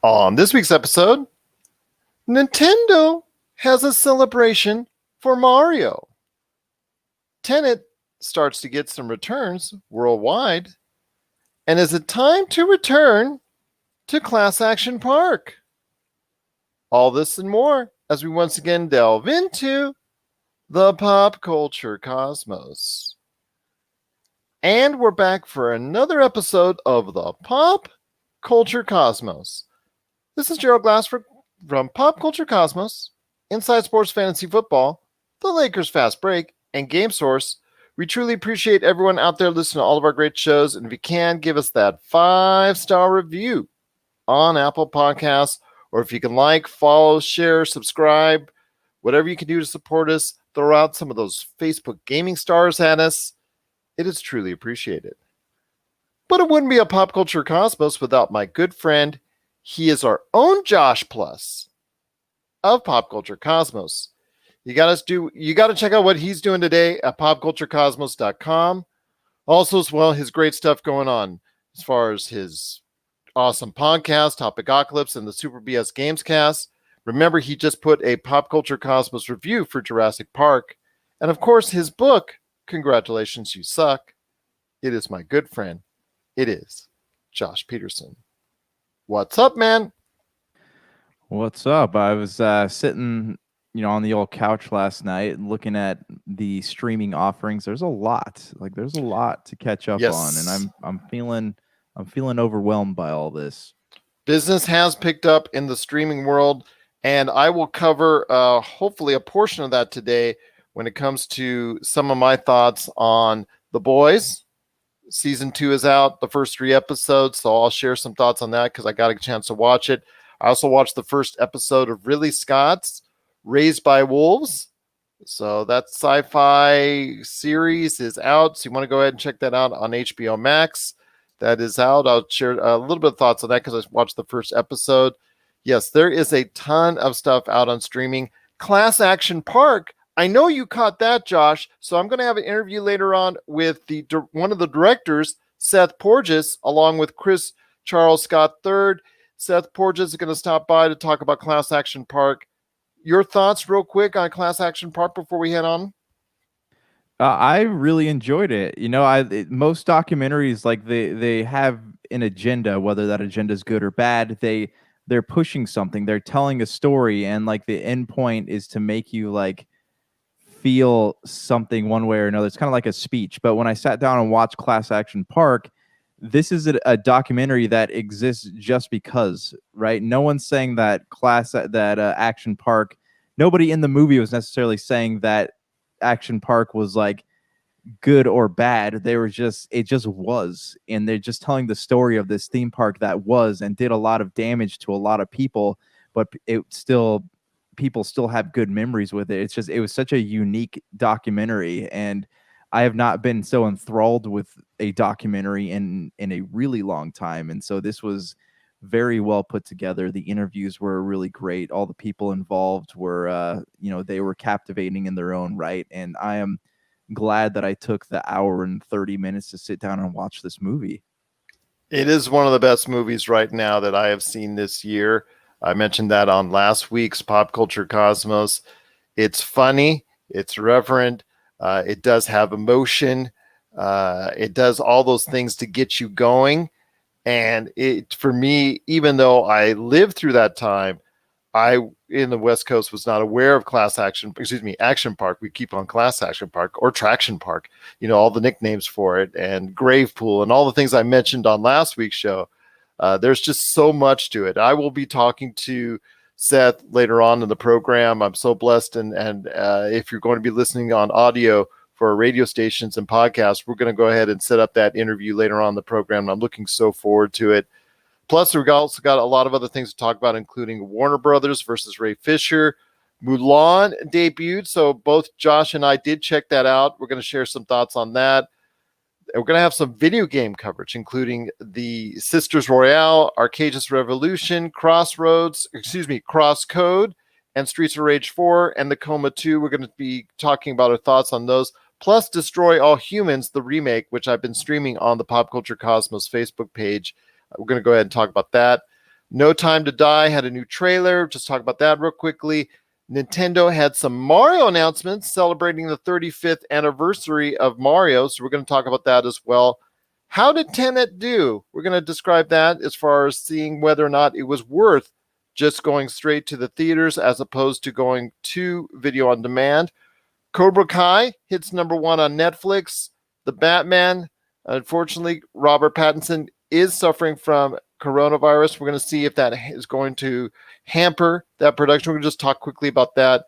On this week's episode, Nintendo has a celebration for Mario. Tenet starts to get some returns worldwide. And is it time to return to Class Action Park? All this and more as we once again delve into the pop culture cosmos. And we're back for another episode of the Pop Culture Cosmos. This is Gerald Glassford from Pop Culture Cosmos, Inside Sports Fantasy Football, The Lakers Fast Break, and Game Source. We truly appreciate everyone out there listening to all of our great shows. And if you can, give us that 5-star review on Apple Podcasts, or if you can like, follow, share, subscribe, whatever you can do to support us, throw out some of those Facebook gaming stars at us. It is truly appreciated. But it wouldn't be a Pop Culture Cosmos without my good friend. He is our own Josh Plus of Pop Culture Cosmos. You got to check out what he's doing today at popculturecosmos.com. Also, as well, his great stuff going on as far as his awesome podcast, Topicocalypse, and the Super BS Gamescast. Remember, he just put a Pop Culture Cosmos review for Jurassic Park. And of course, his book, Congratulations, You Suck. It is my good friend. It is Josh Peterson. What's up, man? What's up? I was sitting, on the old couch last night looking at the streaming offerings. There's a lot to catch up on, and I'm feeling overwhelmed by all this. Business has picked up in the streaming world, and I will cover hopefully a portion of that today when it comes to some of my thoughts on The Boys. Season 2 is out, the first 3 episodes, so I'll share some thoughts on that because I got a chance to watch it. I also watched the first episode of Ridley Scott's Raised by Wolves. So that sci-fi series is out, so you want to go ahead and check that out on HBO Max. That is out. I'll share a little bit of thoughts on that because I watched the first episode. Yes, there is a ton of stuff out on streaming. Class Action Park, I know you caught that, Josh, so I'm going to have an interview later on with one of the directors, Seth Porges, along with Chris Charles Scott III. Seth Porges is going to stop by to talk about Class Action Park. Your thoughts real quick on Class Action Park before we head on? I really enjoyed it. Most documentaries, like they have an agenda, whether that agenda is good or bad. They're pushing something. They're telling a story, and like the end point is to make you like feel something one way or another. It's kind of like a speech. But when I sat down and watched Class Action Park, this is a documentary that exists just because, right? No one's saying that Action Park, nobody in the movie was necessarily saying that Action Park was like good or bad. It just was. And they're just telling the story of this theme park that was and did a lot of damage to a lot of people, but people still have good memories with it. It was such a unique documentary, and I have not been so enthralled with a documentary in a really long time. And so this was very well put together. The interviews were really great. All the people involved were, they were captivating in their own right. And I am glad that I took the hour and 30 minutes to sit down and watch this movie. It is one of the best movies right now that I have seen this year. I mentioned that on last week's Pop Culture Cosmos. It's funny. It's reverent. It does have emotion. It does all those things to get you going. And for me, even though I lived through that time, I, in the West Coast, was not aware of Action Park. We keep on Class Action Park or Traction Park, all the nicknames for it, and Grave Pool and all the things I mentioned on last week's show. There's just so much to it. I will be talking to Seth later on in the program. I'm so blessed. And if you're going to be listening on audio for radio stations and podcasts, we're going to go ahead and set up that interview later on in the program. I'm looking so forward to it. Plus, we've also got a lot of other things to talk about, including Warner Brothers versus Ray Fisher. Mulan debuted, so both Josh and I did check that out. We're going to share some thoughts on that. We're going to have some video game coverage, including the Sisters Royale, Arcadius Revolution, Crosscode, and Streets of Rage 4, and the Coma 2. We're going to be talking about our thoughts on those. Plus, Destroy All Humans, the remake, which I've been streaming on the Pop Culture Cosmos Facebook page. We're going to go ahead and talk about that. No Time to Die had a new trailer. Just talk about that real quickly. Nintendo had some Mario announcements celebrating the 35th anniversary of Mario. So we're going to talk about that as well. How did Tenet do? We're going to describe that as far as seeing whether or not it was worth just going straight to the theaters as opposed to going to video on demand. Cobra Kai hits #1 on Netflix. The Batman, unfortunately, Robert Pattinson is suffering from coronavirus. We're going to see if that is going to hamper that production. We're going to just talk quickly about that.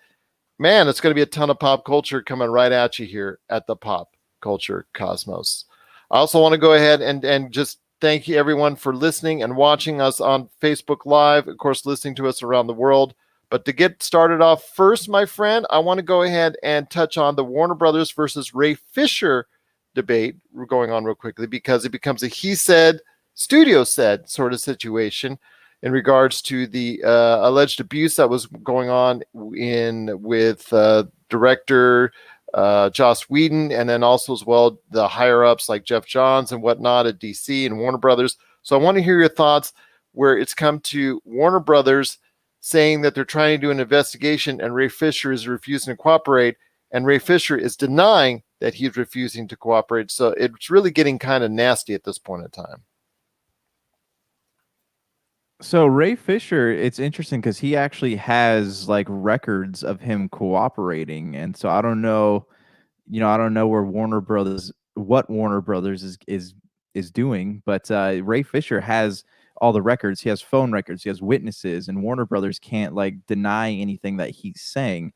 Man, it's going to be a ton of pop culture coming right at you here at the Pop Culture Cosmos. I also want to go ahead and just thank you everyone for listening and watching us on Facebook Live, of course, listening to us around the world. But to get started off first, my friend, I want to go ahead and touch on the Warner Brothers versus Ray Fisher debate. We're going on real quickly because it becomes a he said, studio said sort of situation in regards to the alleged abuse that was going on with director Joss Whedon, and then also as well the higher ups like Jeff Johns and whatnot at DC and Warner Brothers. So I want to hear your thoughts where it's come to Warner Brothers saying that they're trying to do an investigation and Ray Fisher is refusing to cooperate, and Ray Fisher is denying that he's refusing to cooperate. So it's really getting kind of nasty at this point in time. So Ray Fisher, it's interesting because he actually has like records of him cooperating, and so I don't know, I don't know what Warner Brothers is doing, but Ray Fisher has all the records. He has phone records. He has witnesses, and Warner Brothers can't like deny anything that he's saying.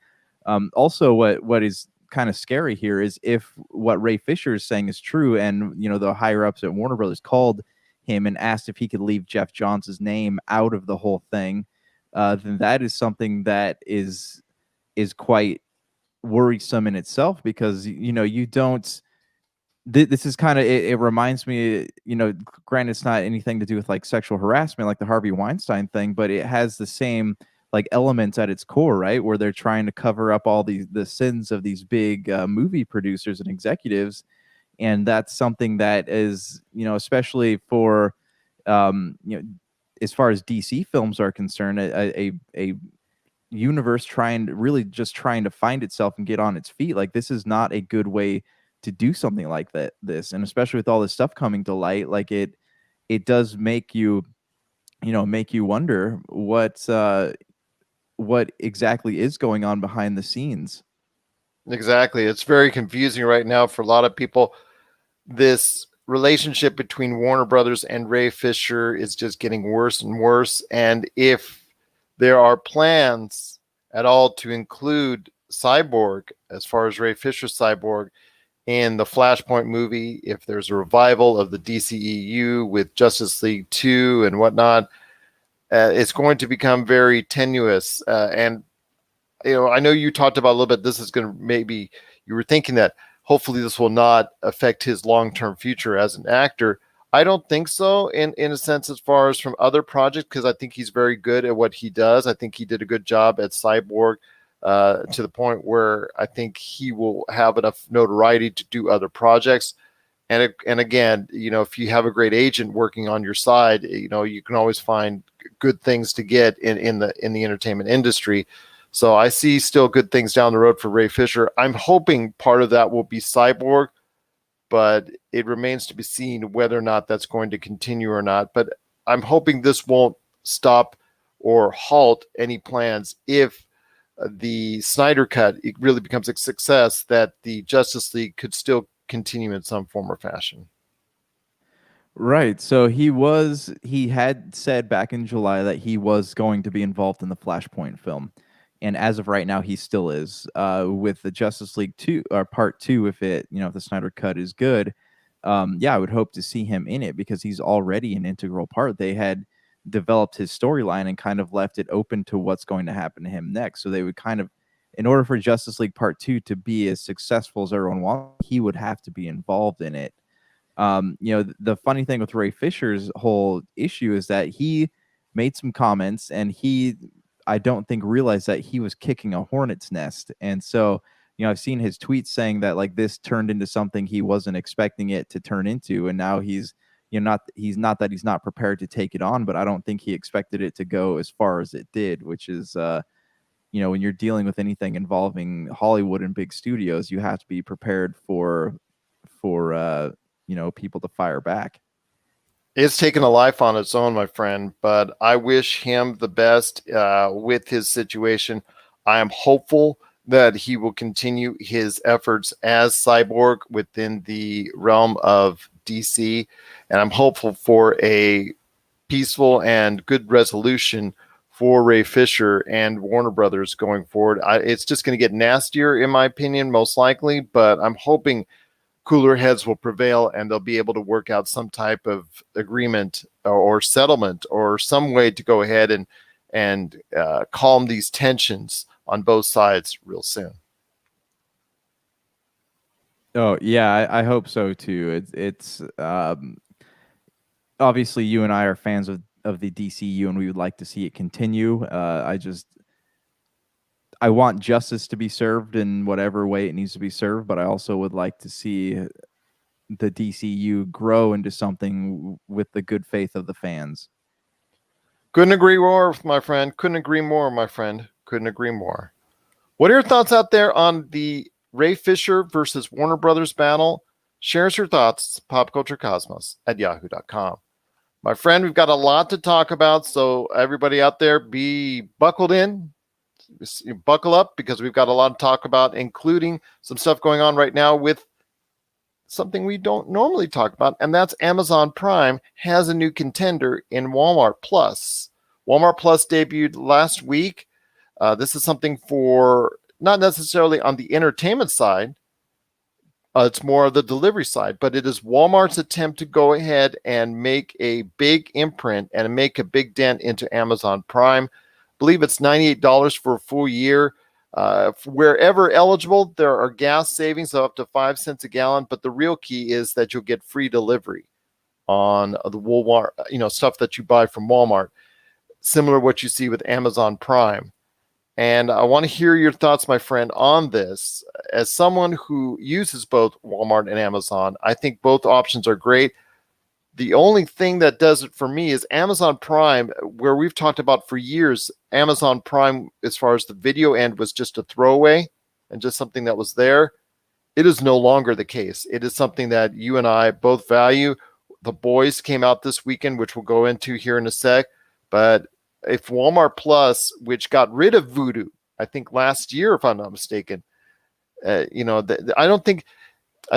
Also, what is kind of scary here is if what Ray Fisher is saying is true, and the higher ups at Warner Brothers called him and asked if he could leave Jeff Johns' name out of the whole thing, then that is something that is quite worrisome in itself, because you don't. This is kind of it reminds me, granted it's not anything to do with like sexual harassment like the Harvey Weinstein thing, but it has the same like elements at its core, right? Where they're trying to cover up all the sins of these big movie producers and executives. And that's something that is, especially for, as far as DC films are concerned, a universe trying to find itself and get on its feet. Like, this is not a good way to do something like this, and especially with all this stuff coming to light, like it does make you, wonder what exactly is going on behind the scenes. Exactly. It's very confusing right now for a lot of people. This relationship between Warner Brothers and Ray Fisher is just getting worse and worse. And if there are plans at all to include Cyborg, as far as Ray Fisher's Cyborg, in the Flashpoint movie, if there's a revival of the DCEU with Justice League 2 and whatnot, it's going to become very tenuous. And I know you talked about a little bit, this is going to maybe, you were thinking that hopefully this will not affect his long-term future as an actor. I don't think so in a sense as far as from other projects, because I think he's very good at what he does. I think he did a good job at Cyborg to the point where I think he will have enough notoriety to do other projects. And again, if you have a great agent working on your side, you can always find good things to get in the entertainment industry. So I see still good things down the road for Ray Fisher. I'm hoping part of that will be Cyborg, but it remains to be seen whether or not that's going to continue or not. But I'm hoping this won't stop or halt any plans if the Snyder Cut it really becomes a success, that the Justice League could still continue in some form or fashion. Right. So he had said back in July that he was going to be involved in the Flashpoint film. And as of right now, he still is. With the Justice League 2 or Part 2, if the Snyder Cut is good, I would hope to see him in it, because he's already an integral part. They had developed his storyline and kind of left it open to what's going to happen to him next. So they would kind of, in order for Justice League Part 2 to be as successful as everyone wants, he would have to be involved in it. The funny thing with Ray Fisher's whole issue is that he made some comments, and I don't think realized that he was kicking a hornet's nest. And so, I've seen his tweets saying that like this turned into something he wasn't expecting it to turn into. And now he's, he's not prepared to take it on, but I don't think he expected it to go as far as it did, which is when you're dealing with anything involving Hollywood and big studios, you have to be prepared for people to fire back. It's taken a life on its own, my friend, but I wish him the best with his situation. I am hopeful that he will continue his efforts as Cyborg within the realm of DC, and I'm hopeful for a peaceful and good resolution for Ray Fisher and Warner Brothers going forward. It's just going to get nastier, in my opinion, most likely, but I'm hoping cooler heads will prevail and they'll be able to work out some type of agreement or settlement or some way to go ahead and calm these tensions on both sides real soon. Oh yeah, I hope so too. It's obviously you and I are fans of the DCU, and we would like to see it continue. I want justice to be served in whatever way it needs to be served, but I also would like to see the DCU grow into something with the good faith of the fans. Couldn't agree more, my friend. Couldn't agree more, my friend. Couldn't agree more. What are your thoughts out there on the Ray Fisher versus Warner Brothers battle? Share us your thoughts, popculturecosmos@yahoo.com. My friend, we've got a lot to talk about, so everybody out there, be buckled in. Buckle up, because we've got a lot to talk about, including some stuff going on right now with something we don't normally talk about, and that's Amazon Prime has a new contender in Walmart Plus. Walmart Plus debuted last week. This is something for not necessarily on the entertainment side. It's more of the delivery side, but it is Walmart's attempt to go ahead and make a big imprint and make a big dent into Amazon Prime. Believe it's $98 for a full year. Wherever eligible, there are gas savings of up to 5 cents a gallon, but the real key is that you'll get free delivery on the Walmart, stuff that you buy from Walmart, similar to what you see with Amazon Prime. And I want to hear your thoughts, my friend, on this. As someone who uses both Walmart and Amazon, I think both options are great. The only thing that does it for me is Amazon Prime, where we've talked about for years, Amazon Prime, as far as the video end, was just a throwaway and just something that was there. It is no longer the case. It is something that you and I both value. The Boys came out this weekend, which we'll go into here in a sec. But if Walmart Plus, which got rid of Vudu, I think last year, if I'm not mistaken, I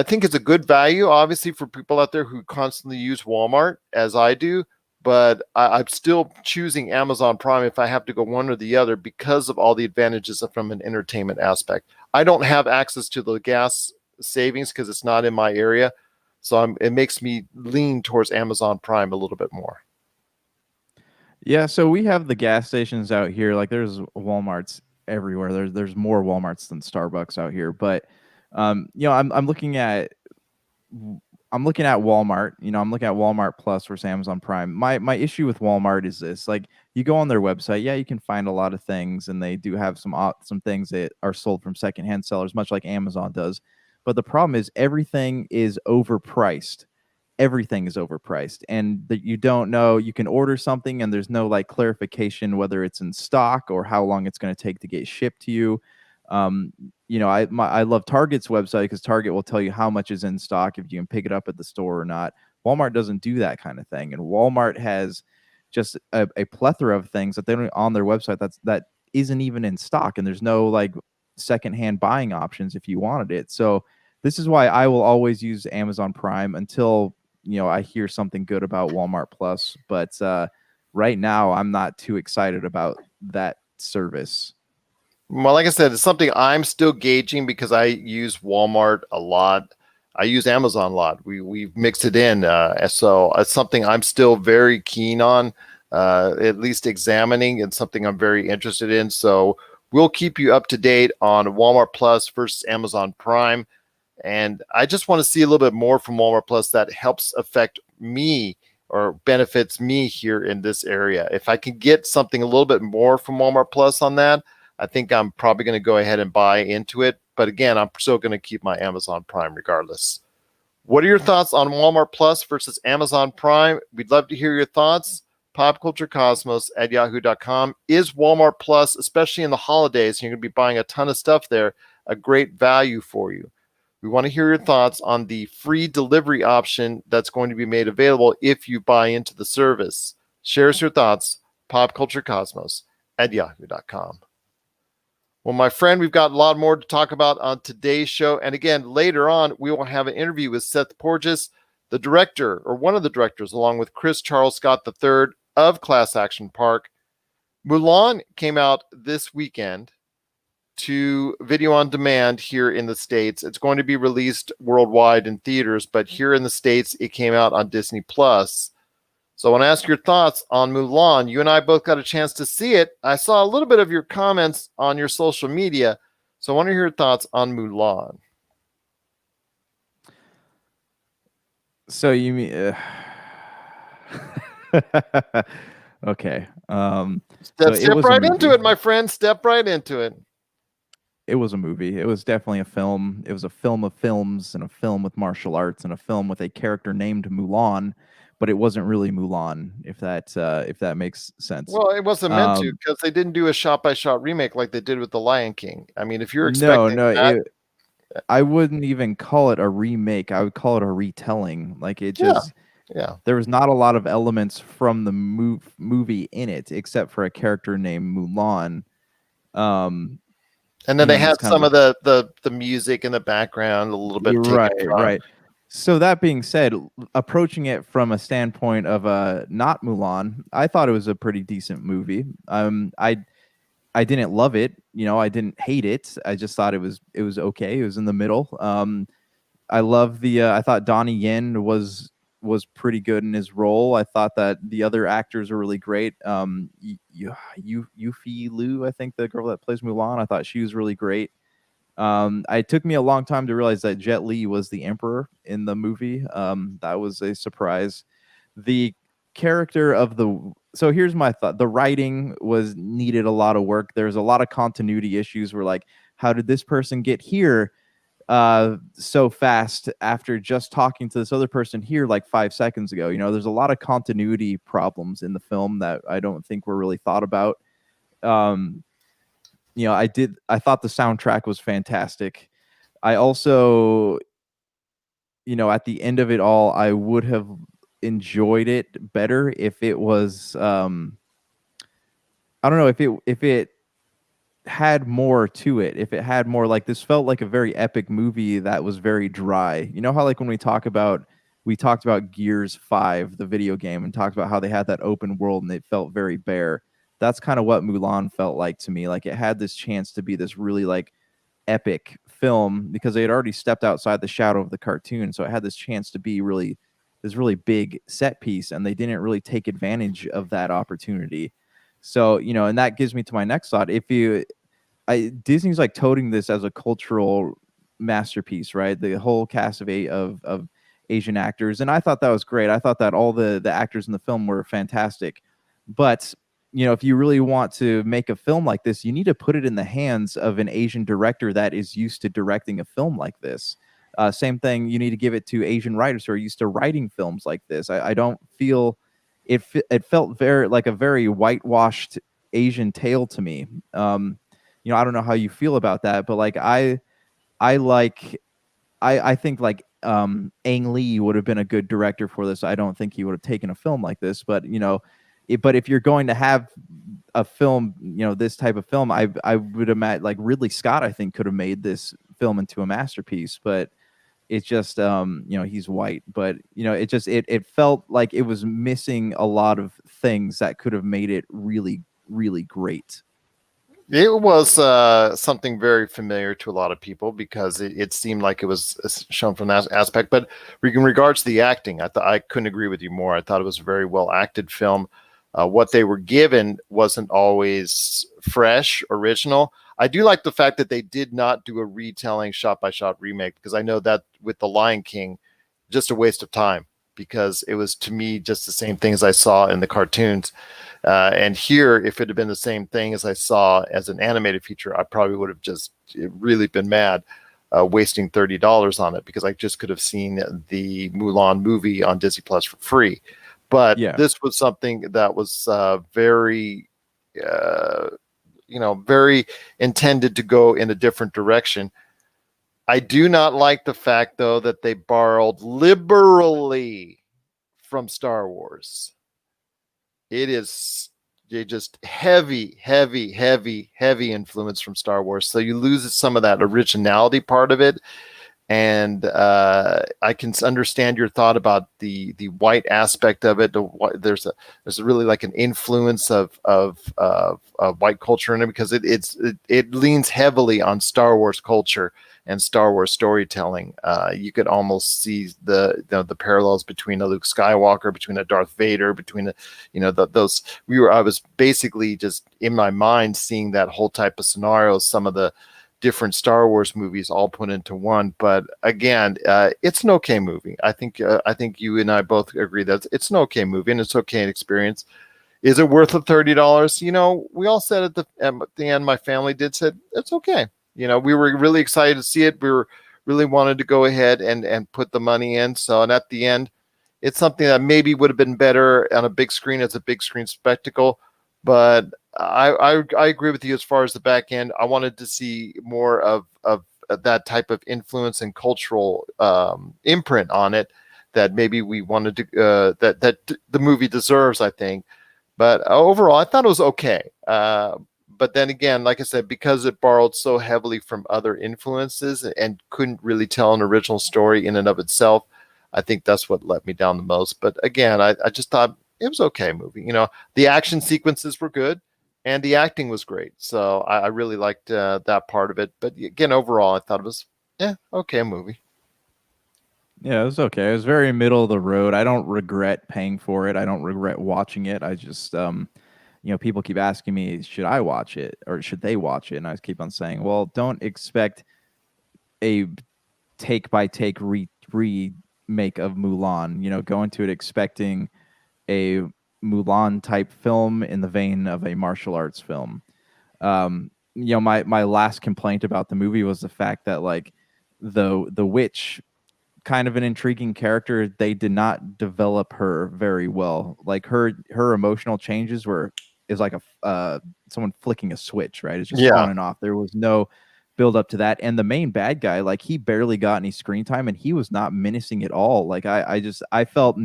think it's a good value, obviously, for people out there who constantly use Walmart, as I do. But I'm still choosing Amazon Prime if I have to go one or the other, because of all the advantages from an entertainment aspect. I don't have access to the gas savings because it's not in my area. So it makes me lean towards Amazon Prime a little bit more. Yeah, so we have the gas stations out here. Like, there's Walmarts everywhere. There's more Walmarts than Starbucks out here. But I'm looking at Walmart. I'm looking at Walmart Plus versus Amazon Prime. My issue with Walmart is this: like, you go on their website, yeah, you can find a lot of things, and they do have some things that are sold from secondhand sellers, much like Amazon does. But the problem is everything is overpriced. Everything is overpriced, and that you don't know. You can order something, and there's no clarification whether it's in stock or how long it's going to take to get shipped to you. I love Target's website because Target will tell you how much is in stock, if you can pick it up at the store or not. Walmart doesn't do that kind of thing, and Walmart has just a plethora of things that they don't on their website that isn't even in stock, and there's no secondhand buying options if you wanted it. So this is why I will always use Amazon Prime until I hear something good about Walmart Plus. But right now, I'm not too excited about that service. Well, like I said, it's something I'm still gauging because I use Walmart a lot. I use Amazon a lot. We've mixed it in. So it's something I'm still very keen on, at least examining, and something I'm very interested in. So we'll keep you up to date on Walmart Plus versus Amazon Prime. And I just want to see a little bit more from Walmart Plus that helps affect me or benefits me here in this area. If I can get something a little bit more from Walmart Plus on that, I think I'm probably going to go ahead and buy into it. But again, I'm still going to keep my Amazon Prime regardless. What are your thoughts on Walmart Plus versus Amazon Prime? We'd love to hear your thoughts. popculturecosmos@yahoo.com. Is Walmart Plus, especially in the holidays, and you're going to be buying a ton of stuff there, a great value for you? We want to hear your thoughts on the free delivery option that's going to be made available if you buy into the service. Share us your thoughts, popculturecosmos@yahoo.com. Well, my friend, we've got a lot more to talk about on today's show. And again, later on, we will have an interview with Seth Porges, the director, or one of the directors, along with Chris Charles Scott III of Class Action Park. Mulan came out this weekend to video on demand here in the States. It's going to be released worldwide in theaters, but here in the States, it came out on Disney Plus. So I want to ask your thoughts on Mulan. You and I both got a chance to see it. I saw a little bit of your comments on your social media. So I want to hear your thoughts on Mulan. So you mean okay. Step right into it, my friend. Step right into it. It was a movie. It was definitely a film. It was a film of films and a film with martial arts and a film with a character named Mulan, but it wasn't really Mulan, if that makes sense. Well, it wasn't meant to, because they didn't do a shot-by-shot remake like they did with The Lion King. I mean, if you're expecting I wouldn't even call it a remake. I would call it a retelling. Like it just, there was not a lot of elements from the movie in it, except for a character named Mulan. And then they had some of the music in the background a little bit. Right. So that being said, approaching it from a standpoint of not Mulan, I thought it was a pretty decent movie. I didn't love it, I didn't hate it. I just thought it was okay. It was in the middle. I thought Donnie Yen was pretty good in his role. I thought that the other actors were really great. Yuffie Liu, I think the girl that plays Mulan, I thought she was really great. It took me a long time to realize that Jet Li was the emperor in the movie. That was a surprise. The character of so here's my thought. The writing needed a lot of work. There's a lot of continuity issues where, like, how did this person get here so fast after just talking to this other person here like 5 seconds ago? There's a lot of continuity problems in the film that I don't think were really thought about. I thought the soundtrack was fantastic. I also, at the end of it all, I would have enjoyed it better if it was, I don't know, if it had more to it, if it had more, like, this felt like a very epic movie that was very dry. How, like, when we talked about Gears 5, the video game, and talked about how they had that open world and it felt very bare. That's kind of what Mulan felt like to me. Like, it had this chance to be this really, like, epic film because they had already stepped outside the shadow of the cartoon. So it had this chance to be this really big set piece, and they didn't really take advantage of that opportunity. So, and that gives me to my next thought. Disney's like toting this as a cultural masterpiece, right? The whole cast of Asian actors. And I thought that was great. I thought that all the actors in the film were fantastic. But, if you really want to make a film like this, you need to put it in the hands of an Asian director that is used to directing a film like this. Same thing, you need to give it to Asian writers who are used to writing films like this. I don't feel it felt very like a very whitewashed Asian tale to me. I don't know how you feel about that, but like I think like Ang Lee would have been a good director for this. I don't think he would have taken a film like this, but but if you're going to have a film, this type of film, I would imagine like Ridley Scott, I think, could have made this film into a masterpiece, but it's just, he's white, but it felt like it was missing a lot of things that could have made it really, really great. It was something very familiar to a lot of people because it seemed like it was shown from that aspect. But in regards to the acting, I couldn't agree with you more. I thought it was a very well acted film. What they were given wasn't always fresh, original. I do like the fact that they did not do a retelling shot-by-shot remake, because I know that with The Lion King, just a waste of time, because it was, to me, just the same thing as I saw in the cartoons. And here, if it had been the same thing as I saw as an animated feature, I probably would have just really been mad. wasting $30 on it, because I just could have seen the Mulan movie on Disney Plus for free. But Yeah. this was something that was very, very intended to go in a different direction. I do not like the fact, though, that they borrowed liberally from Star Wars. It is just heavy influence from Star Wars. So you lose some of that originality part of it. And I can understand your thought about the white aspect of it. There's really like an influence of white culture in it, because it leans heavily on Star Wars culture and Star Wars storytelling. You could almost see the parallels between a Luke Skywalker, between a Darth Vader, between those. I was basically just in my mind seeing that whole type of scenarios. Some of the different Star Wars movies all put into one. But again, it's an okay movie. I think you and I both agree that it's an okay movie and it's okay experience. Is it worth the $30? We all said at the end, my family did said it's okay. We were really excited to see it. We were really wanted to go ahead and put the money in. So, and at the end, it's something that maybe would have been better on a big screen as a big screen spectacle. But I agree with you as far as the back end. I wanted to see more of that type of influence and cultural imprint on it that maybe we wanted to that the movie deserves, I think. But overall, I thought it was okay. But then again, like I said, because it borrowed so heavily from other influences and couldn't really tell an original story in and of itself, I think that's what let me down the most. But again, I just thought it was okay movie. The action sequences were good and the acting was great. So I really liked that part of it. But again, overall, I thought it was okay movie. Yeah, it was okay. It was very middle of the road. I don't regret paying for it. I don't regret watching it. I just people keep asking me, should I watch it or should they watch it? And I keep on saying, well, don't expect a take by take remake of Mulan. Go into it expecting a Mulan type film in the vein of a martial arts film. My last complaint about the movie was the fact that like the witch, kind of an intriguing character, they did not develop her very well. Like her emotional changes is like a someone flicking a switch, right? It's just on and off. There was no build up to that. And the main bad guy, like he barely got any screen time and he was not menacing at all. Like I felt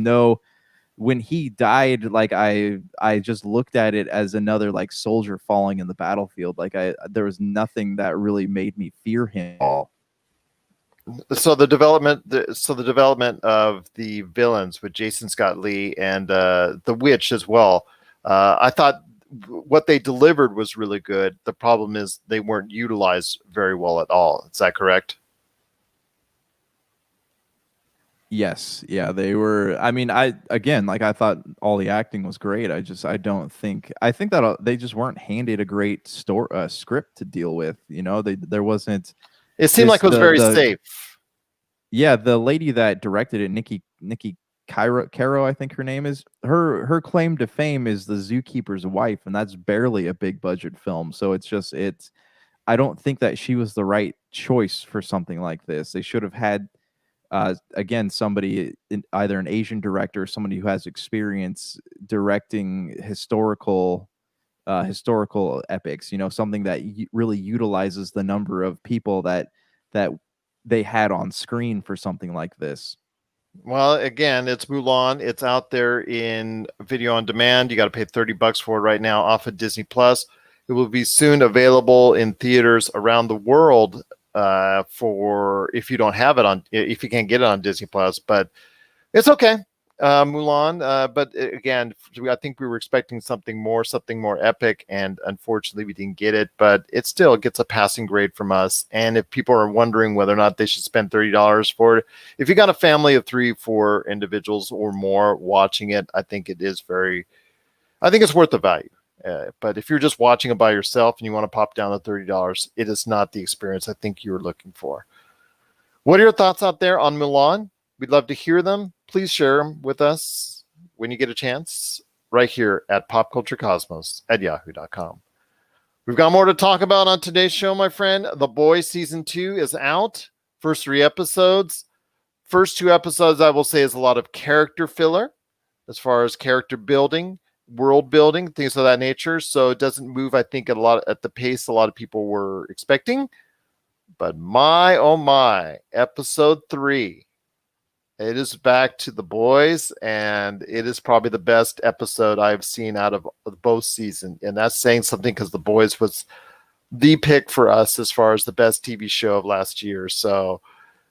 when he died, like I just looked at it as another like soldier falling in the battlefield. Like there was nothing that really made me fear him at all. So the development of the villains with Jason Scott Lee and the witch as well. I thought what they delivered was really good. The problem is they weren't utilized very well at all. Is that correct? Yes. Yeah, they were. I mean, I thought all the acting was great. I think that they just weren't handed a great script to deal with. There wasn't. It seemed like it was very safe. Yeah, the lady that directed it, Nikki Caro, I think her name is. Her claim to fame is the zookeeper's wife, and that's barely a big budget film. So it's. I don't think that she was the right choice for something like this. They should have had, again, somebody either an Asian director or somebody who has experience directing historical epics. Something that really utilizes the number of people that they had on screen for something like this. Well, again, it's Mulan. It's out there in video on demand. You got to pay $30 for it right now off of Disney Plus. It will be soon available in theaters around the world for if you don't have it if you can't get it on Disney Plus. But it's okay. Mulan, but again, I think we were expecting something more epic, and unfortunately we didn't get it, but it still gets a passing grade from us. And if people are wondering whether or not they should spend $30 for it, if you got a family of 3-4 individuals or more watching it, I think it's worth the value. But if you're just watching it by yourself and you want to pop down the $30, it is not the experience I think you're looking for. What are your thoughts out there on Mulan? We'd love to hear them. Please share them with us when you get a chance right here at popculturecosmos@yahoo.com. We've got more to talk about on today's show, my friend. The Boys Season 2 is out. First 3 episodes. First 2 episodes, I will say, is a lot of character filler as far as character building, world building, things of that nature. So it doesn't move, I think, at the pace a lot of people were expecting. But my oh my, episode 3, it is back to the boys, and it is probably the best episode I've seen out of both seasons. And that's saying something because the boys was the pick for us as far as the best TV show of last year. So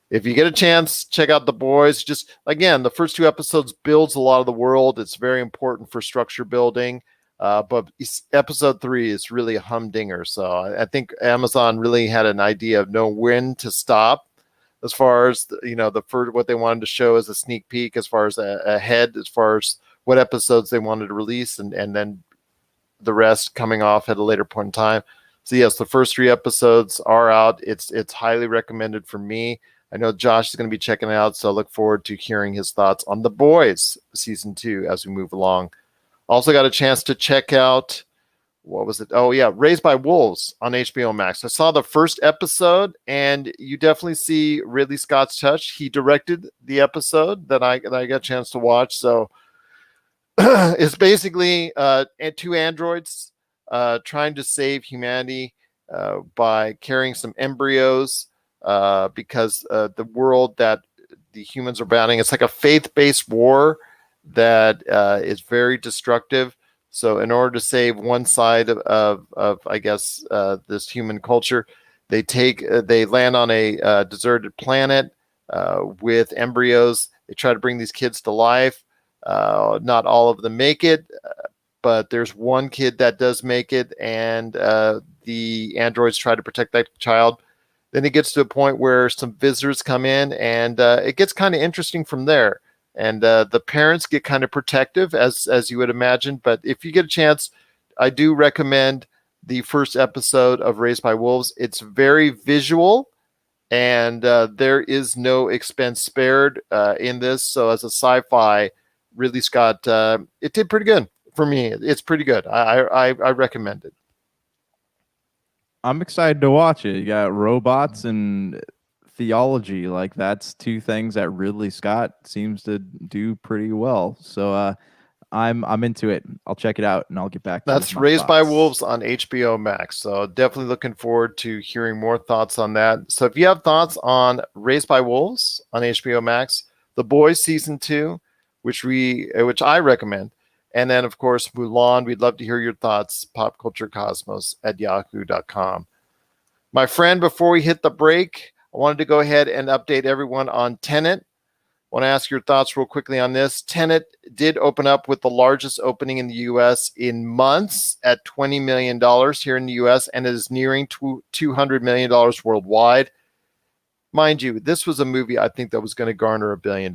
if you get a chance, check out The Boys. Just again, the first 2 episodes builds a lot of the world. It's very important for structure building. But episode 3 is really a humdinger. So I think Amazon really had an idea of know when to stop as far as the first, what they wanted to show as a sneak peek, as far as ahead, as far as what episodes they wanted to release, and then the rest coming off at a later point in time. So yes, the first 3 episodes are out. It's highly recommended for me. I know Josh is going to be checking it out, so I look forward to hearing his thoughts on The Boys season 2 as we move along. Also got a chance to check out, what was it? Oh yeah, Raised by Wolves on HBO Max. I saw the first episode, and you definitely see Ridley Scott's touch. He directed the episode that I got a chance to watch. So it's basically 2 androids trying to save humanity by carrying some embryos. Because the world that the humans are battling, it's like a faith-based war that is very destructive. So in order to save one side of I guess, this human culture, they land on a deserted planet with embryos. They try to bring these kids to life. Not all of them make it, but there's one kid that does make it, and the androids try to protect that child. Then it gets to a point where some visitors come in, and it gets kind of interesting from there. And the parents get kind of protective, as you would imagine. But if you get a chance, I do recommend the first episode of Raised by Wolves. It's very visual, and there is no expense spared in this. So as a sci-fi, Ridley Scott, it did pretty good for me. It's pretty good. I recommend it. I'm excited to watch it. You got robots and theology. Like, that's 2 things that Ridley Scott seems to do pretty well. So I'm into it. I'll check it out, and I'll get back to That's Raised by Wolves on HBO Max. So definitely looking forward to hearing more thoughts on that. So if you have thoughts on Raised by Wolves on HBO Max, The Boys season 2, which I recommend, and then, of course, Mulan, we'd love to hear your thoughts, popculturecosmos@yahoo.com. My friend, before we hit the break, I wanted to go ahead and update everyone on Tenet. I want to ask your thoughts real quickly on this. Tenet did open up with the largest opening in the U.S. in months at $20 million here in the U.S., and it is nearing $200 million worldwide. Mind you, this was a movie I think that was going to garner $1 billion.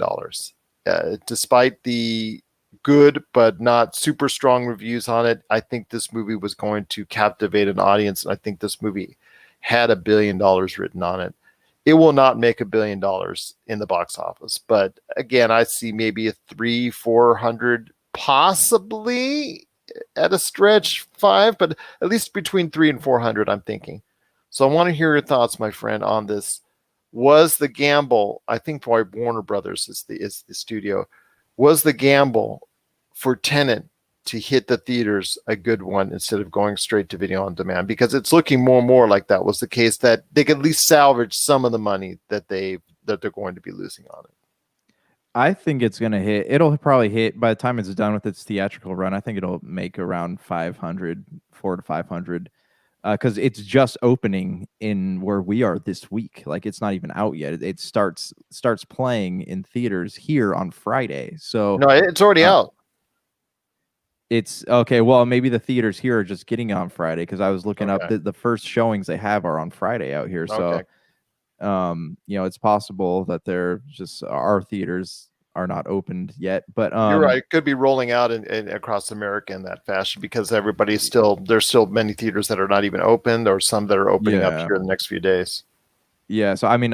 Despite the good but not super strong reviews on it, I think this movie was going to captivate an audience, and I think this movie had $1 billion written on it. It will not make $1 billion in the box office, but again, I see maybe a 300-400, possibly at a stretch 5, but at least between 300 and 400, I'm thinking. So I want to hear your thoughts, my friend, on this. Was the gamble, I think Warner Brothers is the studio, was the gamble for Tenet to hit the theaters a good one instead of going straight to video on demand? Because it's looking more and more like that was the case, that they could at least salvage some of the money that they're going to be losing on it. I think it's going to hit. It'll probably hit by the time it's done with its theatrical run. I think it'll make around 400 to 500. Because it's just opening in where we are this week. Like, it's not even out yet. It starts playing in theaters here on Friday. So no, it's already out. It's okay. Well, maybe the theaters here are just getting on Friday, because I was looking up the first showings they have are on Friday out here. So, it's possible that they're just, our theaters are not opened yet, but you're right. It could be rolling out in across America in that fashion, because there's still many theaters that are not even opened, or some that are opening up here in the next few days. Yeah. So I mean,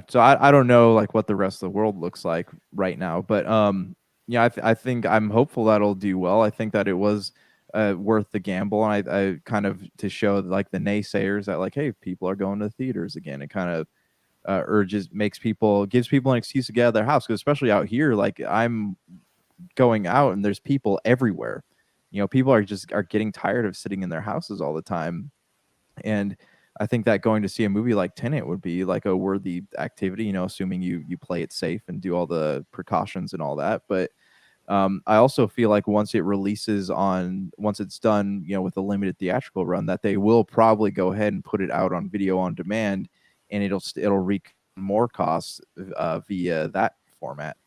So I don't know like what the rest of the world looks like right now, but I think I'm hopeful that'll do well. I think that it was worth the gamble, and I kind of, to show like the naysayers that like, hey, people are going to theaters again. It kind of gives people an excuse to get out of their house. Because especially out here, like I'm going out and there's people everywhere. People are getting tired of sitting in their houses all the time. And I think that going to see a movie like Tenet would be like a worthy activity, assuming you play it safe and do all the precautions and all that. But I also feel like once it's done, with a limited theatrical run, that they will probably go ahead and put it out on video on demand, and it'll reap more costs via that format.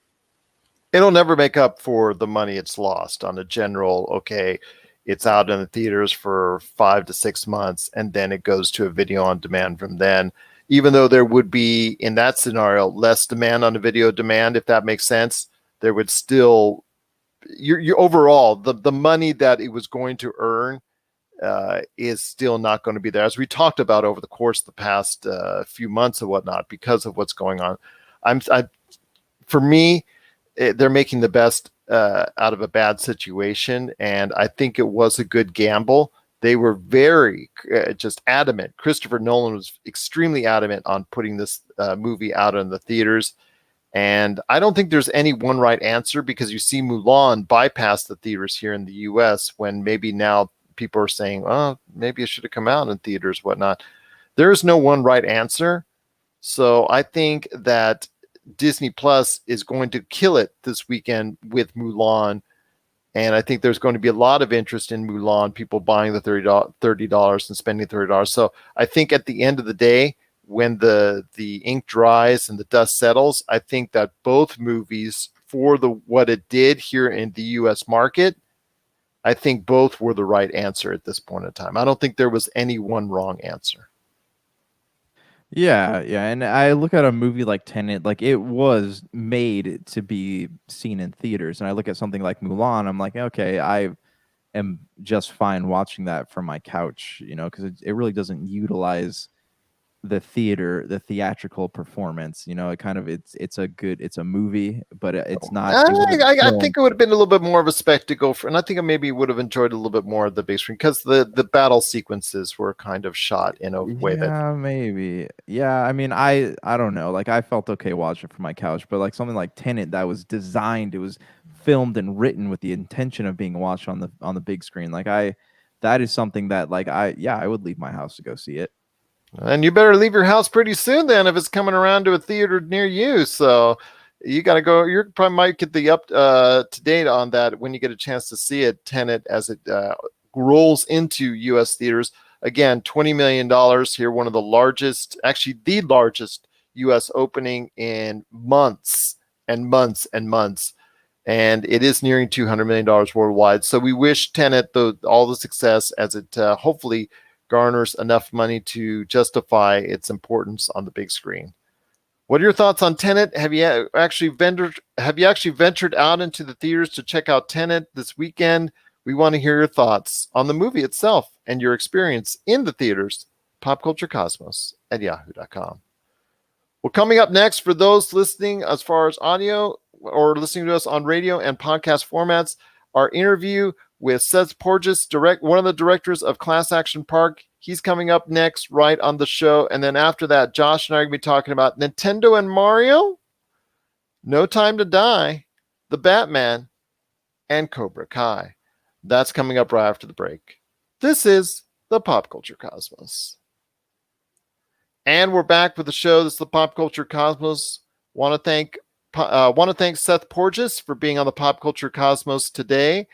It'll never make up for the money it's lost on a general, okay, it's out in the theaters for 5 to 6 months, and then it goes to a video on demand from then. Even though there would be, in that scenario, less demand on a video demand, if that makes sense, there would still, you overall, the money that it was going to earn is still not going to be there. As we talked about over the course of the past few months and whatnot, because of what's going on. For me, they're making the best out of a bad situation, and I think it was a good gamble. They were very just adamant. Christopher Nolan was extremely adamant on putting this movie out in the theaters, and I don't think there's any one right answer, because you see Mulan bypass the theaters here in the U.S. when maybe now people are saying, oh, maybe it should have come out in theaters, whatnot. There is no one right answer. So I think that Disney Plus is going to kill it this weekend with Mulan. And I think there's going to be a lot of interest in Mulan, people buying the $30 and spending $30. So I think at the end of the day, when the ink dries and the dust settles, I think that both movies, for what it did here in the U.S. market, I think both were the right answer at this point in time. I don't think there was any one wrong answer. Yeah, and I look at a movie like Tenet, like it was made to be seen in theaters, and I look at something like Mulan, I'm like, okay, I am just fine watching that from my couch, because it really doesn't utilize the theatrical performance. It kind of it's a movie, but it's not. I think it would have been a little bit more of a spectacle and I think I maybe would have enjoyed a little bit more of the big screen, because the battle sequences were kind of shot in a way that maybe. Yeah, I mean, I don't know. Like I felt okay watching it from my couch, but like something like Tenet that was designed, it was filmed and written with the intention of being watched on the big screen. Like that is something that like I would leave my house to go see it. And you better leave your house pretty soon then if it's coming around to a theater near you. So you got to go. You probably might get the up to date on that when you get a chance to see it, Tenet, as it rolls into U.S. theaters. Again, $20 million here, one of the largest, actually the largest U.S. opening in months and months and months. And it is nearing $200 million worldwide. So we wish Tenet all the success as it hopefully garners enough money to justify its importance on the big screen. What are your thoughts on Tenet? Have you actually ventured out into the theaters to check out Tenet this weekend? We want to hear your thoughts on the movie itself and your experience in the theaters. popculturecosmos@yahoo.com. Well, coming up next, for those listening as far as audio or listening to us on radio and podcast formats, our interview with Seth Porges, one of the directors of Class Action Park. He's coming up next right on the show. And then after that, Josh and I are going to be talking about Nintendo and Mario, No Time to Die, The Batman, and Cobra Kai. That's coming up right after the break. This is the Pop Culture Cosmos. And we're back with the show. This is the Pop Culture Cosmos. Want to thank Seth Porges for being on the Pop Culture Cosmos today.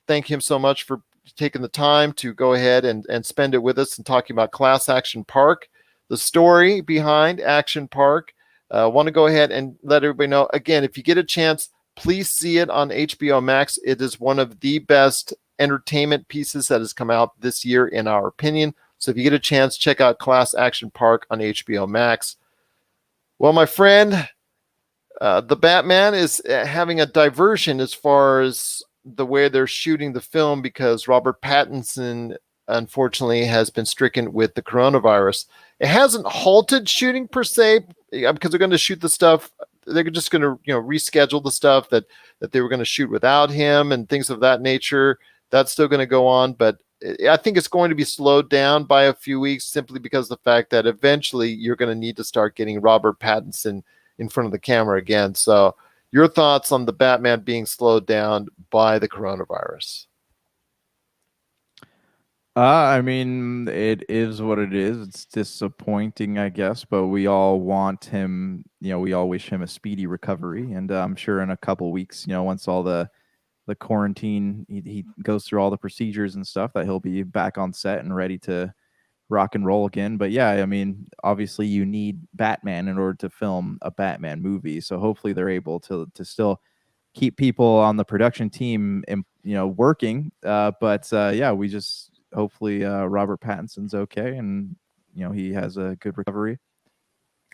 Thank him so much for taking the time to go ahead and spend it with us and talking about Class Action Park, the story behind Action Park. Want to go ahead and let everybody know, again, if you get a chance, please see it on HBO Max. It is one of the best entertainment pieces that has come out this year, in our opinion. So if you get a chance, check out Class Action Park on HBO Max. Well, my friend, the Batman is having a diversion as far as the way they're shooting the film, because Robert Pattinson unfortunately has been stricken with the coronavirus. It hasn't halted shooting per se, because they're going to shoot the stuff. They're just going to reschedule the stuff that they were going to shoot without him and things of that nature. That's still going to go on, but I think it's going to be slowed down by a few weeks simply because of the fact that eventually you're going to need to start getting Robert Pattinson in front of the camera again. So, your thoughts on the Batman being slowed down by the coronavirus? I mean, it is what it is. It's disappointing, I guess, but we all want him, we all wish him a speedy recovery. And I'm sure in a couple weeks, once all the quarantine, he goes through all the procedures and stuff, that he'll be back on set and ready to rock and roll again. But yeah, I mean, obviously you need Batman in order to film a Batman movie. So hopefully they're able to still keep people on the production team, working. But yeah, we just hopefully Robert Pattinson's okay and he has a good recovery.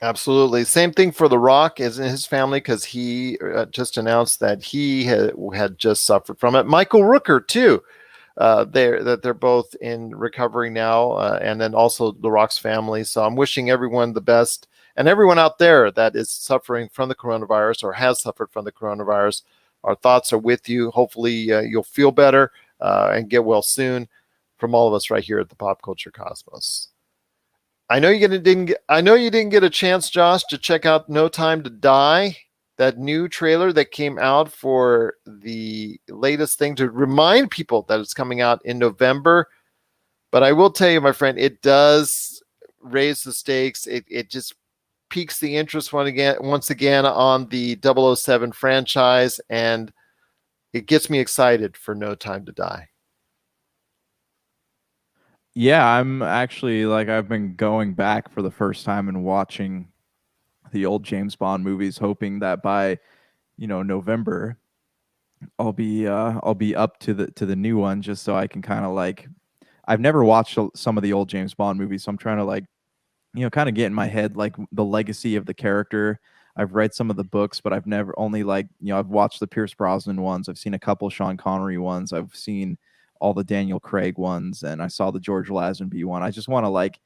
Absolutely. Same thing for The Rock as in his family, because he just announced that he had just suffered from it. Michael Rooker too. They're both in recovery now, and then also The Rock's family. So I'm wishing everyone the best, and everyone out there that is suffering from the coronavirus or has suffered from the coronavirus. Our thoughts are with you. Hopefully, you'll feel better and get well soon. From all of us right here at the Pop Culture Cosmos. I know you didn't get a chance, Josh, to check out No Time to Die, that new trailer that came out for the latest thing, to remind people that it's coming out in November. But I will tell you, my friend, it does raise the stakes. It just piques the interest once again on the 007 franchise, and it gets me excited for No Time to Die. Yeah, I'm actually I've been going back for the first time and watching the old James Bond movies, hoping that by November I'll be up to the new one, just so I can kind of I've never watched some of the old James Bond movies, so I'm trying to kind of get in my head the legacy of the character. I've read some of the books, but I've never only I've watched the Pierce Brosnan ones. I've seen a couple Sean Connery ones. I've seen all the Daniel Craig ones, and I saw the George Lazenby one. I just want to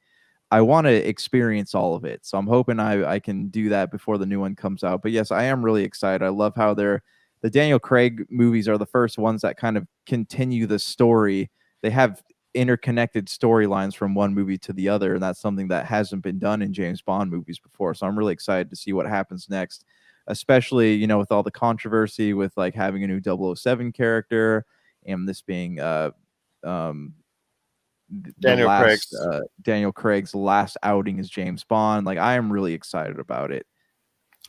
I want to experience all of it. So I'm hoping I can do that before the new one comes out. But yes, I am really excited. I love how the Daniel Craig movies are the first ones that kind of continue the story. They have interconnected storylines from one movie to the other, and that's something that hasn't been done in James Bond movies before. So I'm really excited to see what happens next, especially with all the controversy with having a new 007 character, and this being Daniel Craig's last outing as James Bond. I am really excited about it.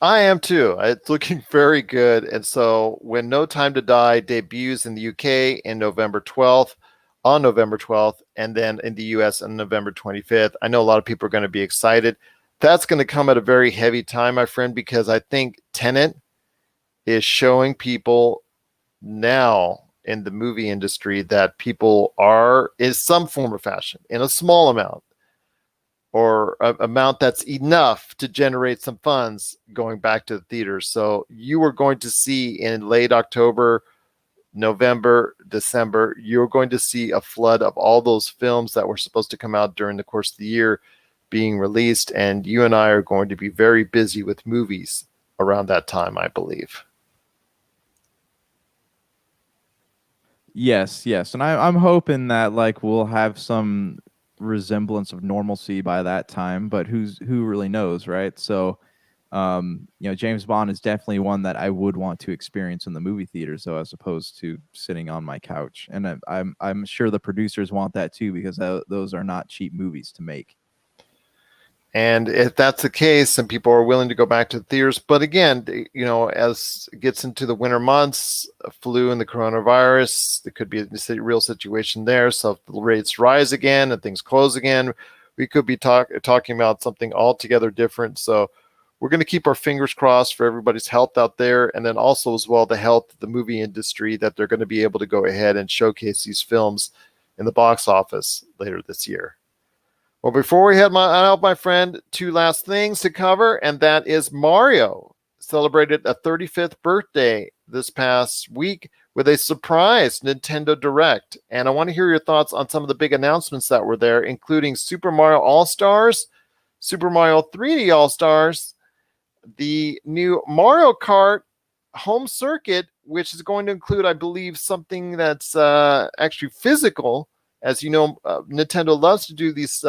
I am too. It's looking very good. And so when No Time to Die debuts in the UK on November 12th, and then in the US on November 25th, I know a lot of people are going to be excited. That's going to come at a very heavy time, my friend, because I think Tenet is showing people now in the movie industry that people is some form of fashion in a small amount, or an amount that's enough to generate some funds going back to the theaters. So you are going to see in late October, November, December, you're going to see a flood of all those films that were supposed to come out during the course of the year being released. And you and I are going to be very busy with movies around that time, I believe. Yes, and I'm hoping that we'll have some resemblance of normalcy by that time, but who really knows, right? So James Bond is definitely one that I would want to experience in the movie theaters, though, as opposed to sitting on my couch. And I'm sure the producers want that too, because those are not cheap movies to make. And if that's the case, some people are willing to go back to the theaters. But again, as it gets into the winter months, flu and the coronavirus, there could be a real situation there. So if the rates rise again and things close again, we could be talking about something altogether different. So we're going to keep our fingers crossed for everybody's health out there. And then also as well, the health of the movie industry, that they're going to be able to go ahead and showcase these films in the box office later this year. Well, before we head out, my friend, two last things to cover, and that is Mario celebrated a 35th birthday this past week with a surprise Nintendo Direct. And I want to hear your thoughts on some of the big announcements that were there, including Super Mario All-Stars, Super Mario 3D All-Stars, the new Mario Kart home circuit, which is going to include, I believe, something that's actually physical As you know, Nintendo loves to do these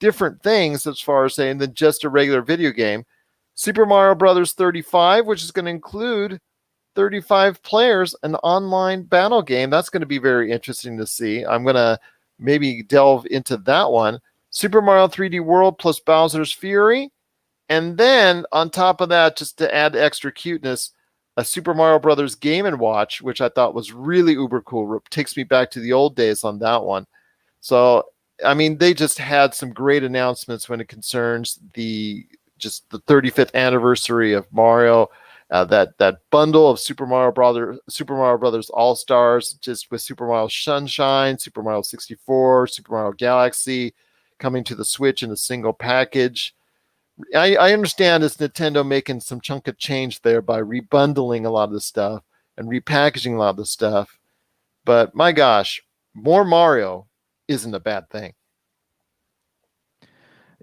different things as far as saying than just a regular video game. Super Mario Brothers 35, which is going to include 35 players, an online battle game. That's going to be very interesting to see. I'm going to maybe delve into that one. Super Mario 3D World plus Bowser's Fury. And then on top of that, just to add extra cuteness, a Super Mario Brothers Game & Watch, which I thought was really uber cool. It takes me back to the old days on that one. So, I mean, they just had some great announcements when it concerns the 35th anniversary of Mario. That bundle of Super Mario Brothers All Stars, just with Super Mario Sunshine, Super Mario 64, Super Mario Galaxy, coming to the Switch in a single package. I understand it's Nintendo making some chunk of change there by rebundling a lot of the stuff and repackaging a lot of the stuff. But my gosh, more Mario isn't a bad thing.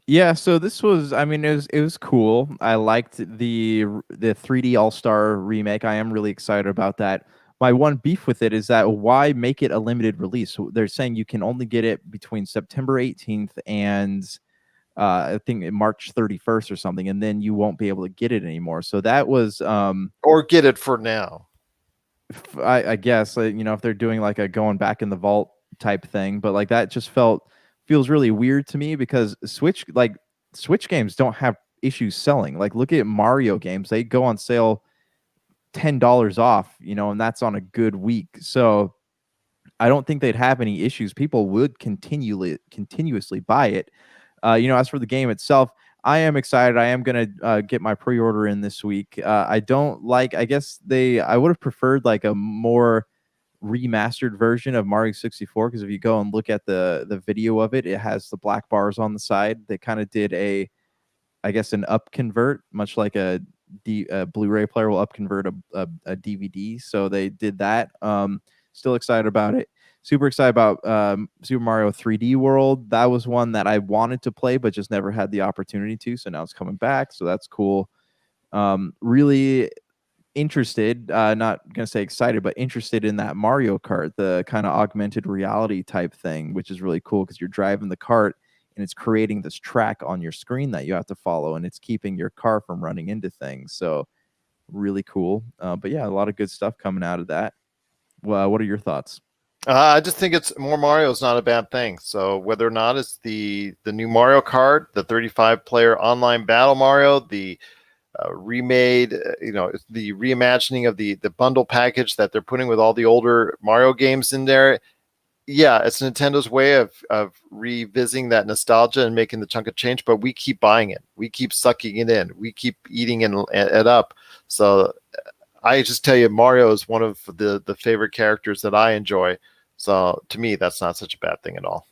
Yeah, so this was, I mean, it was cool. I liked the 3D All-Star remake. I am really excited about that. My one beef with it is that why make it a limited release? So they're saying you can only get it between September 18th and I think March 31st or something, and then you won't be able to get it anymore. So that was or get it for now. I guess if they're doing like a going back in the vault type thing, but like that just feels really weird to me because Switch games don't have issues selling. Like look at Mario games, they go on sale $10 off, and that's on a good week. So I don't think they'd have any issues. People would continuously buy it. As for the game itself, I am excited. I am going to get my pre-order in this week. I would have preferred like a more remastered version of Mario 64, because if you go and look at the video of it, it has the black bars on the side. They kind of did an up convert, much like a Blu-ray player will up convert a DVD. So they did that. Still excited about it. Super excited about Super Mario 3D World. That was one that I wanted to play, but just never had the opportunity to. So now it's coming back. So that's cool. Really interested, not going to say excited, but interested in that Mario Kart, the kind of augmented reality type thing, which is really cool because you're driving the kart and it's creating this track on your screen that you have to follow, and it's keeping your car from running into things. So really cool. But yeah, a lot of good stuff coming out of that. Well, what are your thoughts? I just think it's more Mario is not a bad thing. So whether or not it's the new Mario Kart, the 35 player online battle Mario, the remade, the reimagining of the bundle package that they're putting with all the older Mario games in there. Yeah, it's Nintendo's way of revisiting that nostalgia and making the chunk of change, but we keep buying it. We keep sucking it in. We keep eating it up. So I just tell you, Mario is one of the favorite characters that I enjoy. So to me, that's not such a bad thing at all.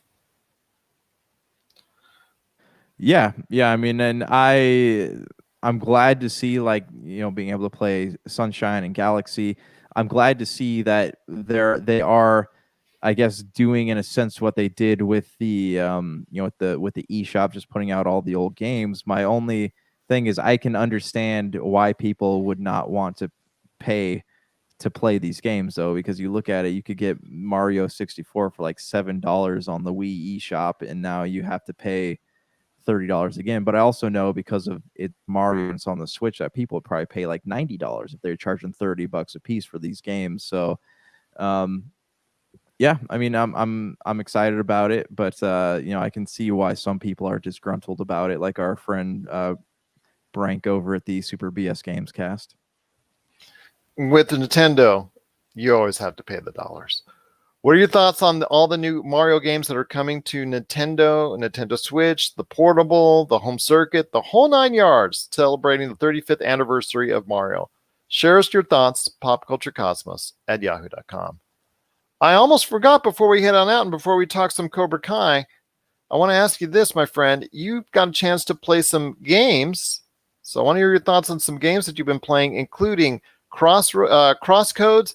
Yeah. I mean, and I'm glad to see being able to play Sunshine and Galaxy. I'm glad to see that they are, I guess, doing in a sense what they did with the with the eShop, just putting out all the old games. My only thing is I can understand why people would not want to pay to play these games, though, because you look at it, you could get Mario 64 for like $7 on the Wii eShop, and now you have to pay $30 again. But I also know because of it Mario and it's on the Switch that people would probably pay like $90 if they're charging $30 a piece for these games. So yeah, I mean, I'm excited about it, but I can see why some people are disgruntled about it, like our friend Brank over at the Super BS Games Cast. With the Nintendo, you always have to pay the dollars. What are your thoughts on all the new Mario games that are coming to Nintendo Switch, the portable, the home circuit, the whole 9 yards, celebrating the 35th anniversary of Mario? Share us your thoughts, popculturecosmos@yahoo.com. I almost forgot before we head on out and before we talk some Cobra Kai, I want to ask you this, my friend. You've got a chance to play some games. So I want to hear your thoughts on some games that you've been playing, including Crosscodes,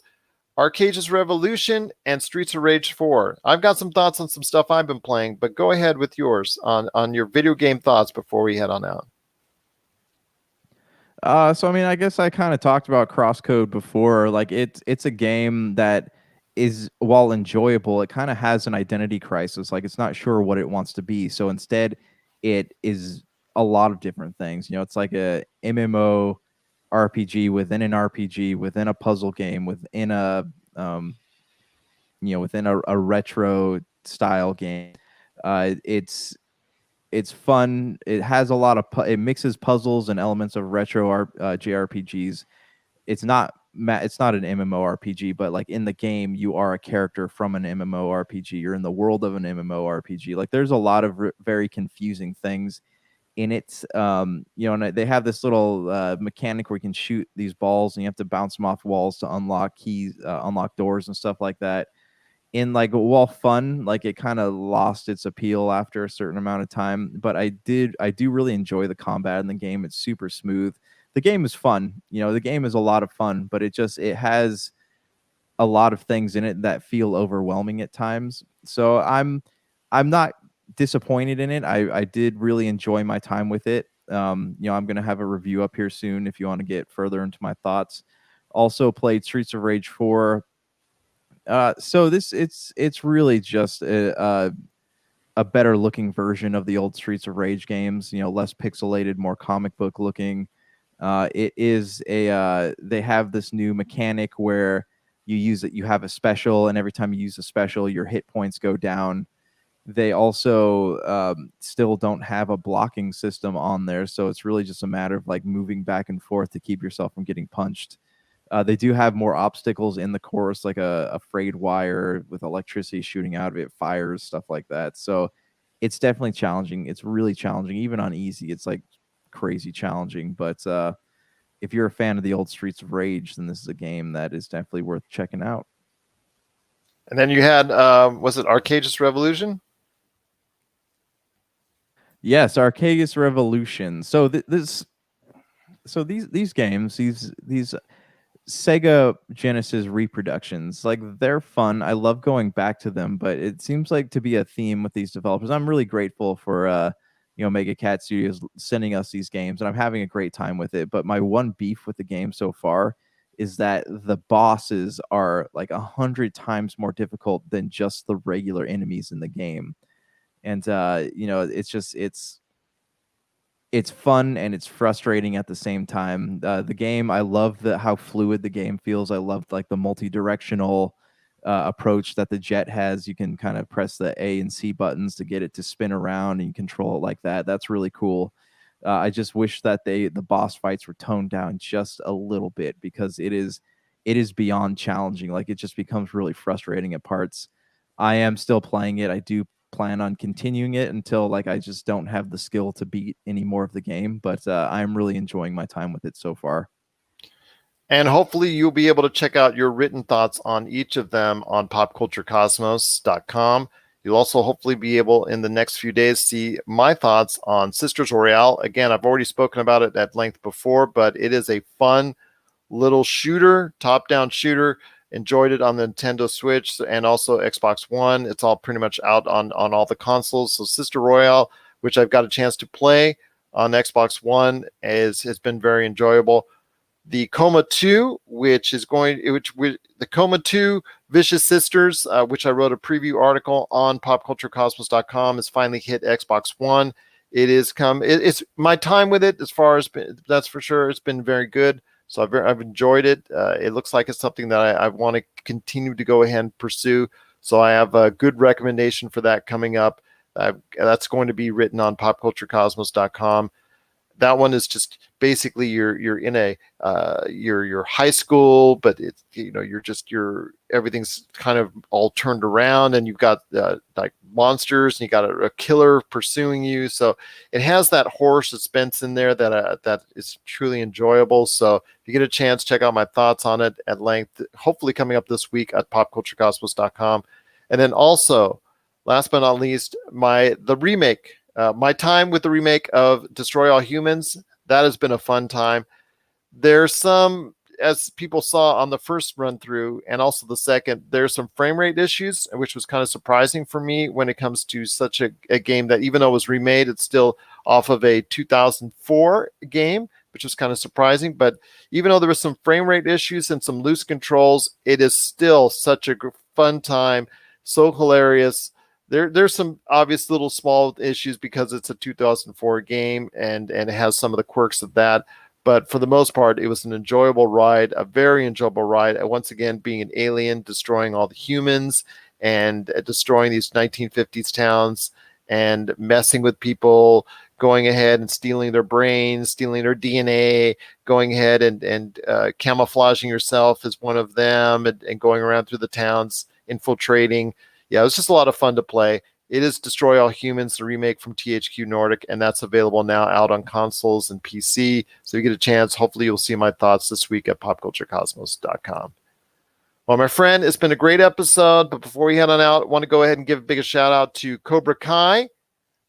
Arcage's Revolution, and Streets of Rage 4. I've got some thoughts on some stuff I've been playing, but go ahead with yours on your video game thoughts before we head on out. So I mean, I guess I kind of talked about Crosscode before. Like it's a game that is, while enjoyable, it kind of has an identity crisis. Like it's not sure what it wants to be. So instead, it is a lot of different things. It's like a MMO RPG within an RPG, within a puzzle game, within a within a retro style game. It's fun. It has a lot of it mixes puzzles and elements of retro JRPGs. It's not an MMORPG, but like in the game, you are a character from an MMORPG. You're in the world of an MMORPG. Like there's a lot of very confusing things in it. And they have this little mechanic where you can shoot these balls and you have to bounce them off walls to unlock keys, unlock doors and stuff like that. In like, while fun, like it kind of lost its appeal after a certain amount of time, but I do really enjoy the combat in the game. It's super smooth. The game is fun. The game is a lot of fun, but it has a lot of things in it that feel overwhelming at times. So I'm not disappointed in it. I did really enjoy my time with it. I'm going to have a review up here soon if you want to get further into my thoughts. Also played Streets of Rage 4. So it's really just a better looking version of the old Streets of Rage games. Less pixelated, more comic book looking. It is they have this new mechanic where you have a special, and every time you use a special, your hit points go down. They also still don't have a blocking system on there, so it's really just a matter of like moving back and forth to keep yourself from getting punched. They do have more obstacles in the course, like a frayed wire with electricity shooting out of it, fires, stuff like that. So it's definitely challenging. It's really challenging. Even on easy, it's like crazy challenging. But if you're a fan of the old Streets of Rage, then this is a game that is definitely worth checking out. And then you had, was it Arcageous Revolution? Yes, Arcageous Revolution. So these games, these Sega Genesis reproductions, like they're fun. I love going back to them, but it seems like to be a theme with these developers. I'm really grateful for Mega Cat Studios sending us these games, and I'm having a great time with it. But my one beef with the game so far is that the bosses are like 100 times more difficult than just the regular enemies in the game. And it's fun and it's frustrating at the same time. The game, I love how fluid the game feels. I love like the multi-directional approach that the jet has. You can kind of press the A and C buttons to get it to spin around, and you control it like that. That's really cool. I just wish that the boss fights were toned down just a little bit, because it is beyond challenging. Like it just becomes really frustrating at parts. I am still playing it. I do plan on continuing it until like I just don't have the skill to beat any more of the game, but I'm really enjoying my time with it so far. And hopefully you'll be able to check out your written thoughts on each of them on popculturecosmos.com. You'll also hopefully be able in the next few days see my thoughts on Sisters Royale. Again, I've already spoken about it at length before, but it is a fun little shooter, top-down shooter. Enjoyed it on the Nintendo Switch and also Xbox One. It's all pretty much out on all the consoles. So Sister Royale, which I've got a chance to play on Xbox One, has been very enjoyable. The Coma 2, the Coma 2 Vicious Sisters, which I wrote a preview article on popculturecosmos.com, has finally hit Xbox One. It's my time with it, as far as that's for sure. It's been very good. So I've enjoyed it. It looks like it's something that I want to continue to go ahead and pursue. So I have a good recommendation for that coming up. That's going to be written on popculturecosmos.com. That one is just basically you're in a your high school, but it's everything's kind of all turned around, and you've got like monsters, and you got a killer pursuing you. So it has that horror suspense in there that is truly enjoyable. So if you get a chance, check out my thoughts on it at length. Hopefully coming up this week at popculturecosmos.com. And then also, last but not least, the remake. My time with the remake of Destroy All Humans, that has been a fun time. There's some, as people saw on the first run through and also the second, there's some frame rate issues, which was kind of surprising for me when it comes to such a game that, even though it was remade, it's still off of a 2004 game, which was kind of surprising. But even though there was some frame rate issues and some loose controls, it is still such a fun time, so hilarious. There's some obvious little small issues because it's a 2004 game and it has some of the quirks of that. But for the most part, it was an enjoyable ride, a very enjoyable ride. Once again, being an alien, destroying all the humans and destroying these 1950s towns and messing with people, going ahead and stealing their brains, stealing their DNA, going ahead and camouflaging yourself as one of them and going around through the towns, infiltrating. Yeah, it was just a lot of fun to play. It is Destroy All Humans, the remake from THQ Nordic, and that's available now out on consoles and PC. So if you get a chance, hopefully you'll see my thoughts this week at popculturecosmos.com. Well, my friend, it's been a great episode, but before we head on out, I want to go ahead and give a big shout out to Cobra Kai.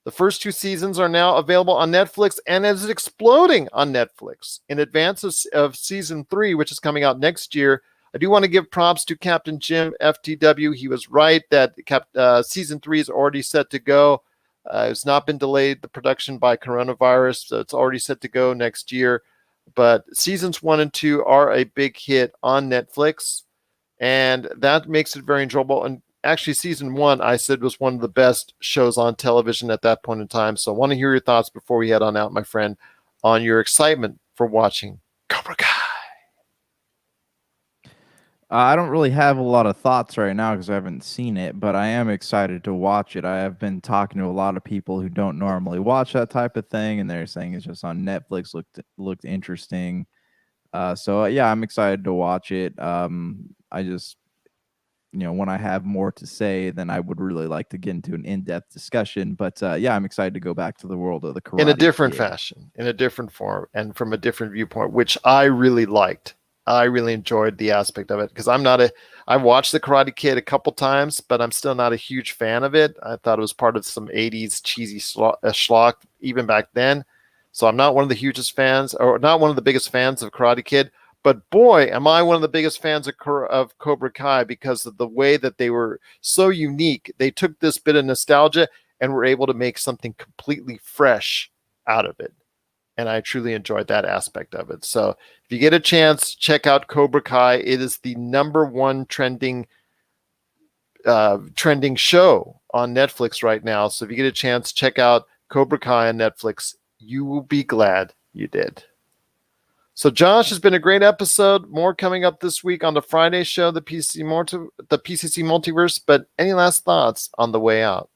The first 2 seasons are now available on Netflix and is exploding on Netflix. In advance of season 3, which is coming out next year, I do want to give props to Captain Jim FTW. He was right that season 3 is already set to go. It's not been delayed, the production by coronavirus, so it's already set to go next year. But seasons 1 and 2 are a big hit on Netflix, and that makes it very enjoyable. And actually, season 1, I said, was one of the best shows on television at that point in time. So I want to hear your thoughts before we head on out, my friend, on your excitement for watching Cobra Kai. I don't really have a lot of thoughts right now because I haven't seen it, but I am excited to watch it. I have been talking to a lot of people who don't normally watch that type of thing, and they're saying it's just on Netflix, looked interesting. So yeah, I'm excited to watch it. I just, when I have more to say, then I would really like to get into an in-depth discussion. But yeah, I'm excited to go back to the world of the Karate in a different Kid. fashion, in a different form, and from a different viewpoint, which I really liked. I really enjoyed the aspect of it because I've watched the Karate Kid a couple times, but I'm still not a huge fan of it. I thought it was part of some 80s cheesy schlock even back then. So I'm not one of the hugest fans, or not one of the biggest fans of Karate Kid. But boy, am I one of the biggest fans of Cobra Kai because of the way that they were so unique. They took this bit of nostalgia and were able to make something completely fresh out of it. And I truly enjoyed that aspect of it. So if you get a chance, check out Cobra Kai. It is the #1 trending show on Netflix right now. So if you get a chance, check out Cobra Kai on Netflix. You will be glad you did. So Josh, has been a great episode. More coming up this week on the Friday show, the PCC Multiverse. But any last thoughts on the way out?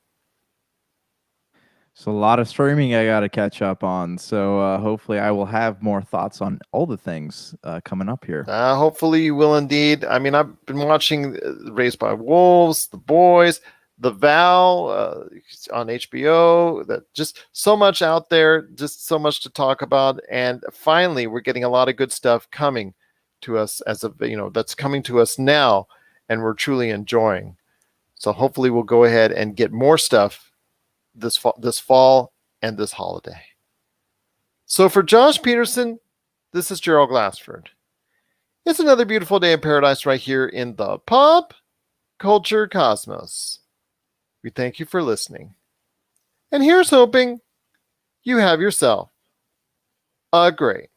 So a lot of streaming I got to catch up on. So hopefully I will have more thoughts on all the things coming up here. Hopefully you will indeed. I mean, I've been watching Raised by Wolves, The Boys, The Vow on HBO. That just so much out there, just so much to talk about. And finally, we're getting a lot of good stuff coming to us that's coming to us now, and we're truly enjoying. So hopefully we'll go ahead and get more stuff this fall and this holiday. So for Josh Peterson, this is Gerald Glassford. It's another beautiful day in paradise right here in the Pop Culture Cosmos. We thank you for listening. And here's hoping you have yourself a great